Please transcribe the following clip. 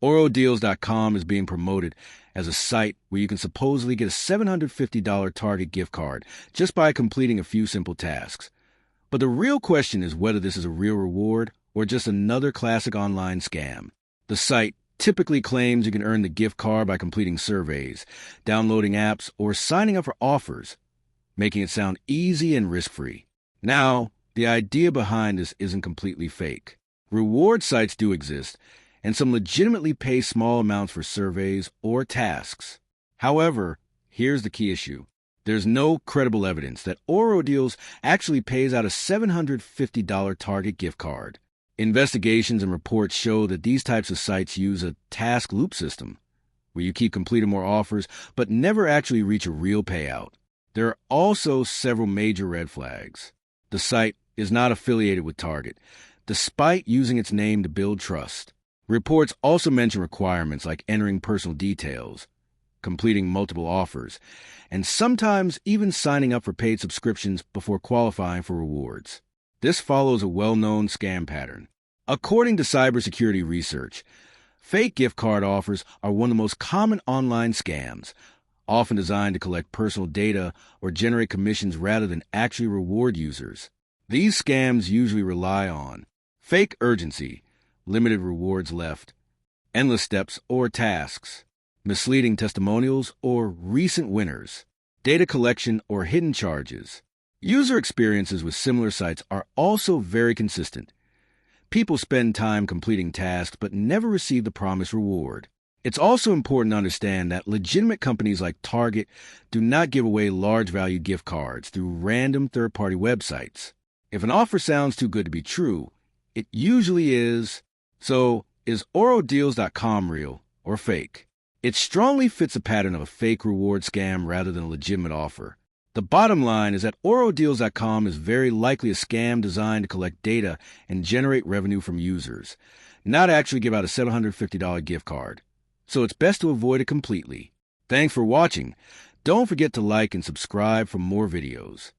Orodeals.com is being promoted as a site where you can supposedly get a $750 Target gift card just by completing a few simple tasks. But the real question is whether this is a real reward or just another classic online scam. The site typically claims you can earn the gift card by completing surveys, downloading apps, or signing up for offers, making it sound easy and risk-free. Now, the idea behind this isn't completely fake. Reward sites do exist, and some legitimately pay small amounts for surveys or tasks. However, here's the key issue. There's no credible evidence that Orodeals actually pays out a $750 Target gift card. Investigations and reports show that these types of sites use a task loop system, where you keep completing more offers but never actually reach a real payout. There are also several major red flags. The site is not affiliated with Target, despite using its name to build trust. Reports also mention requirements like entering personal details, completing multiple offers, and sometimes even signing up for paid subscriptions before qualifying for rewards. This follows a well-known scam pattern. According to cybersecurity research, fake gift card offers are one of the most common online scams, often designed to collect personal data or generate commissions rather than actually reward users. These scams usually rely on fake urgency, limited rewards left, endless steps or tasks, misleading testimonials or recent winners, data collection or hidden charges. User experiences with similar sites are also very consistent. People spend time completing tasks but never receive the promised reward. It's also important to understand that legitimate companies like Target do not give away large-value gift cards through random third-party websites. If an offer sounds too good to be true, it usually is. So, is Orodeals.com real or fake? It strongly fits a pattern of a fake reward scam rather than a legitimate offer. The bottom line is that Orodeals.com is very likely a scam designed to collect data and generate revenue from users, not actually give out a $750 gift card. So it's best to avoid it completely. Thanks for watching. Don't forget to like and subscribe for more videos.